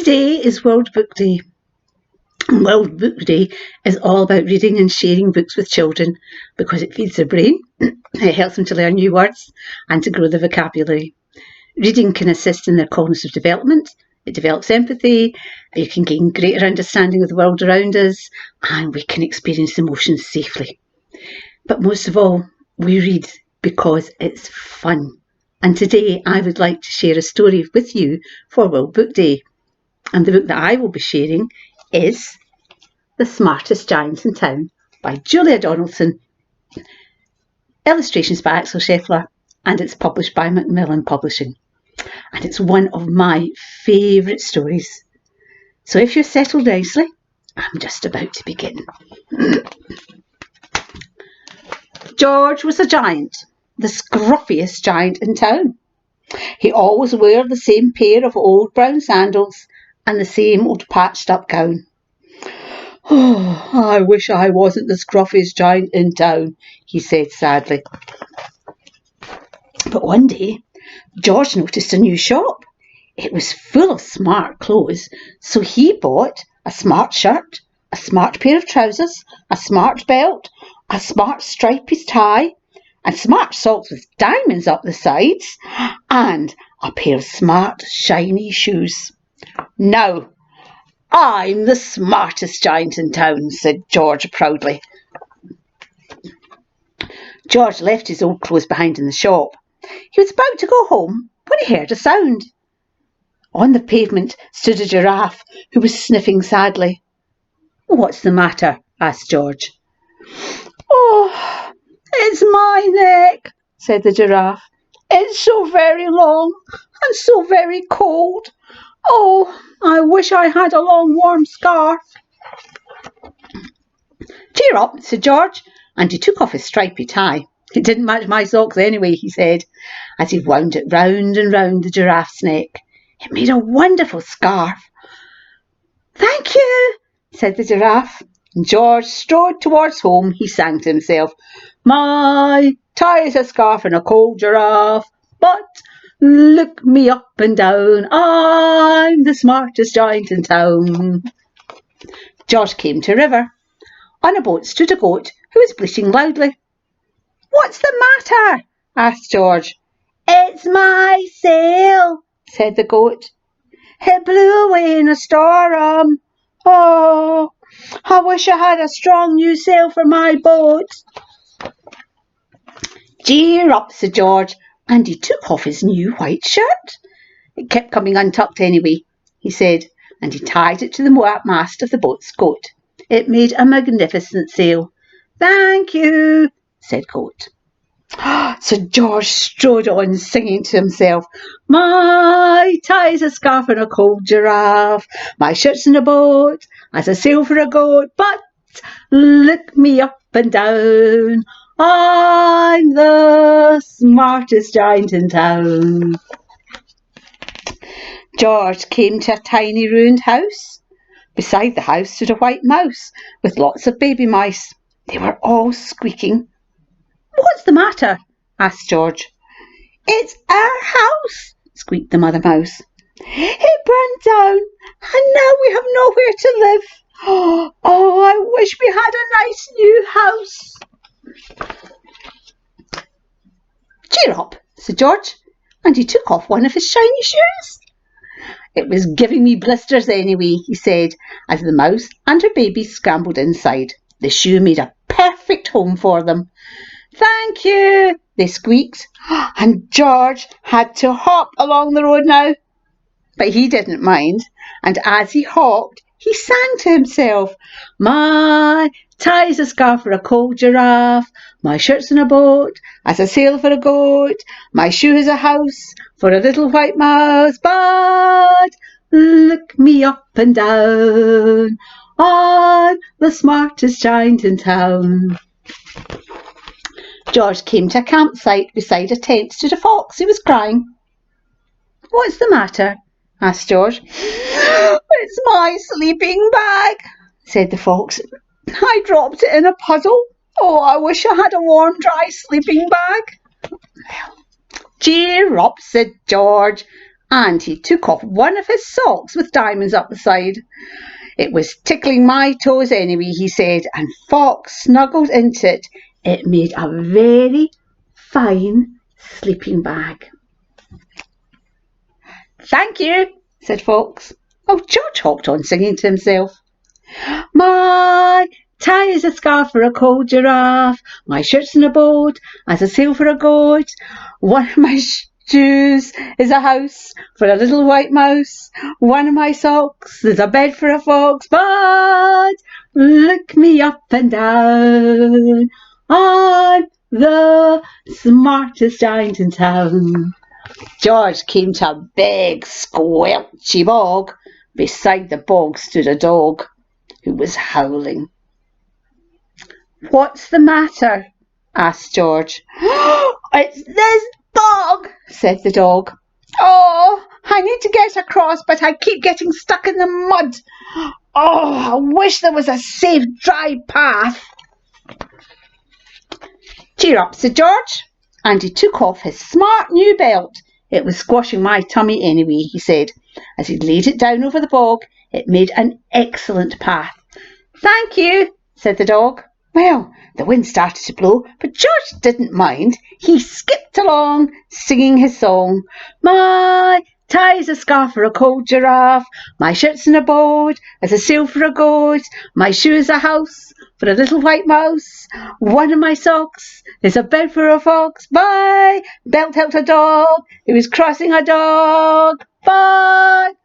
Today is World Book Day. World Book Day is all about reading and sharing books with children because it feeds their brain, it helps them to learn new words and to grow their vocabulary. Reading can assist in their cognitive development, it develops empathy, you can gain greater understanding of the world around us, and we can experience emotions safely. But most of all, we read because it's fun. And today I would like to share a story with you for World Book Day. And the book that I will be sharing is The Smartest Giant in Town by Julia Donaldson, illustrations by Axel Scheffler, and it's published by Macmillan Publishing. And it's one of my favourite stories. So if you're settled nicely, I'm just about to begin. George was a giant, the scruffiest giant in town. He always wore the same pair of old brown sandals and the same old patched up gown. "Oh, I wish I wasn't the scruffiest giant in town," he said sadly. But one day, George noticed a new shop. It was full of smart clothes, so he bought a smart shirt, a smart pair of trousers, a smart belt, a smart stripy tie, and smart socks with diamonds up the sides, and a pair of smart shiny shoes. "Now, I'm the smartest giant in town," said George proudly. George left his old clothes behind in the shop. He was about to go home when he heard a sound. On the pavement stood a giraffe who was sniffing sadly. "What's the matter?" asked George. "Oh, it's my neck," said the giraffe. "It's so very long and so very cold. Oh, I wish I had a long warm scarf." "Cheer up," said George, and he took off his stripy tie. "It didn't match my socks anyway," he said, as he wound it round and round the giraffe's neck. It made a wonderful scarf. "Thank you," said the giraffe. And George strode towards home. He sang to himself, "My tie's a scarf and a cold giraffe, but look me up and down, I'm the smartest giant in town." George came to a river. On a boat stood a goat who was bleating loudly. "What's the matter?" asked George. "It's my sail," said the goat. "It blew away in a storm. Oh, I wish I had a strong new sail for my boat." "Cheer up," said George, and he took off his new white shirt. "It kept coming untucked anyway," he said, and he tied it to the mast of the boat's goat. It made a magnificent sail. "Thank you," said Goat. So George strode on, singing to himself, "My tie's a scarf and a cold giraffe, my shirt's in a boat, as a sail for a goat, but look me up and down, I'm the smartest giant in town." George came to a tiny ruined house. Beside the house stood a white mouse with lots of baby mice. They were all squeaking. "What's the matter?" asked George. "It's our house," squeaked the mother mouse. "It burned down and now we have nowhere to live. Oh, I wish we had a nice new house." "Cheer up," said George, and he took off one of his shiny shoes. "It was giving me blisters anyway," he said, as the mouse and her babies scrambled inside. The shoe made a perfect home for them. "Thank you," they squeaked, and George had to hop along the road now. But he didn't mind, and as he hopped, he sang to himself, "My tie's a scarf for a cold giraffe, my shirt's in a boat, as a sail for a goat, my shoe is a house for a little white mouse, but look me up and down, I'm the smartest giant in town." George came to a campsite. Beside a tent stood a fox who was crying. "What's the matter?" asked George. "It's my sleeping bag," said the fox. "I dropped it in a puddle. Oh, I wish I had a warm, dry sleeping bag." "Cheer up," said George, and he took off one of his socks with diamonds up the side. It was tickling my toes anyway, he said, and Fox snuggled into it. It made a very fine sleeping bag. Thank you, said Fox. Oh, George hopped on, singing to himself. My tie is a scarf for a cold giraffe. My shirt's in a boat as a sail for a goat. One of my shoes is a house for a little white mouse. One of my socks is a bed for a fox. But look me up and down, I'm the smartest giant in town. George came to a big squelchy bog. Beside the bog stood a dog who was howling. What's the matter? asked George. It's this bog, said the dog. Oh, I need to get across, but I keep getting stuck in the mud. Oh, I wish there was a safe, dry path. Cheer up, said George, and he took off his smart new belt. It was squashing my tummy anyway, he said. As he laid it down over the bog, it made an excellent path. Thank you, said the dog. Well, the wind started to blow, but George didn't mind. He skipped along, singing his song. My tie's a scarf for a cold giraffe. My shirt's in a boat as a sail for a goat. My shoe's a house for a little white mouse. One of my socks is a bed for a fox. My belt helped a dog who was crossing a dog. But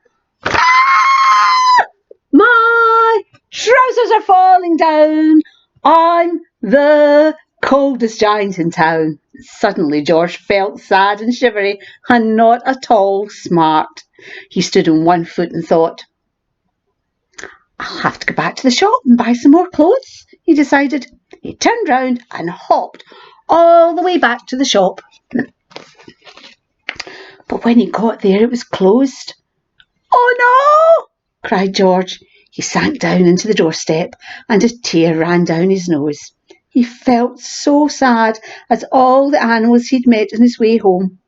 my trousers are falling down. I'm the coldest giant in town. Suddenly George felt sad and shivery and not at all smart. He stood on one foot and thought, I'll have to go back to the shop and buy some more clothes, he decided. He turned round and hopped all the way back to the shop. But when he got there, it was closed. Oh no! cried George. He sank down into the doorstep and a tear ran down his nose. He felt so sad at all the animals he'd met on his way home.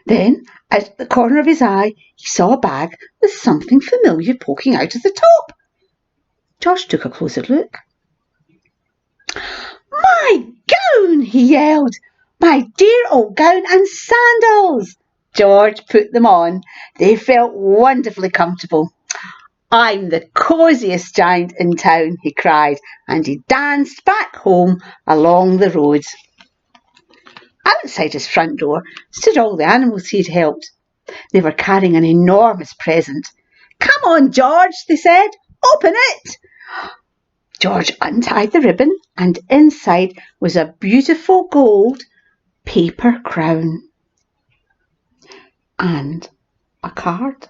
Then, at the corner of his eye, he saw a bag with something familiar poking out of the top. George took a closer look. My gown, he yelled. My dear old gown and sandals. George put them on. They felt wonderfully comfortable. I'm the cosiest giant in town, he cried, and he danced back home along the road. Outside his front door stood all the animals he'd helped. They were carrying an enormous present. Come on, George, they said. Open it. George untied the ribbon, and inside was a beautiful gold paper crown and a card.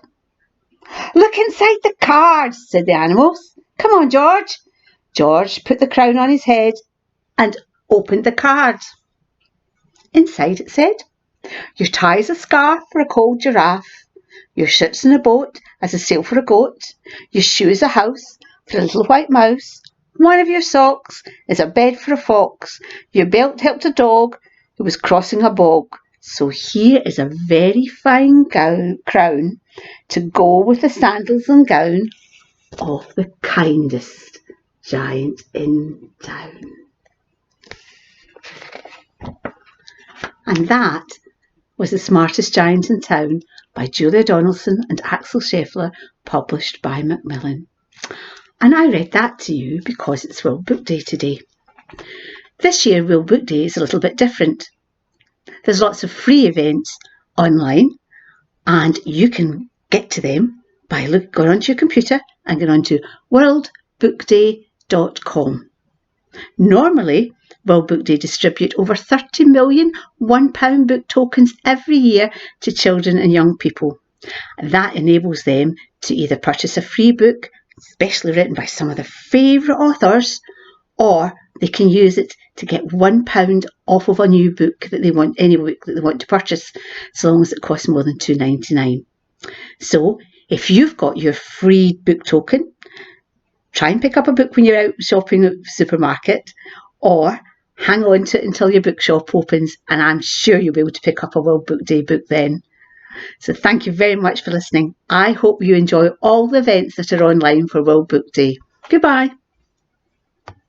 Look inside the card, said the animals. Come on, George. George put the crown on his head and opened the card. Inside it said, your tie's a scarf for a cold giraffe. Your shirt's in a boat as a sail for a goat. Your shoe's a house for a little white mouse. One of your socks is a bed for a fox. Your belt helped a dog who was crossing a bog. So here is a very fine crown to go with the sandals and gown of the kindest giant in town. And that was The Smartest Giant in Town by Julia Donaldson and Axel Scheffler, published by Macmillan. And I read that to you because it's World Book Day today. This year World Book Day is a little bit different. There's lots of free events online and you can get to them by going onto your computer and going onto worldbookday.com. Normally, World Book Day distribute over 30 million £1 book tokens every year to children and young people. That enables them to either purchase a free book, especially written by some of their favourite authors, or they can use it to get £1 off of a new book that they want, any book that they want to purchase, so long as it costs more than £2.99. So if you've got your free book token, try and pick up a book when you're out shopping at the supermarket, or hang on to it until your bookshop opens, and I'm sure you'll be able to pick up a World Book Day book then. So thank you very much for listening. I hope you enjoy all the events that are online for World Book Day. Goodbye.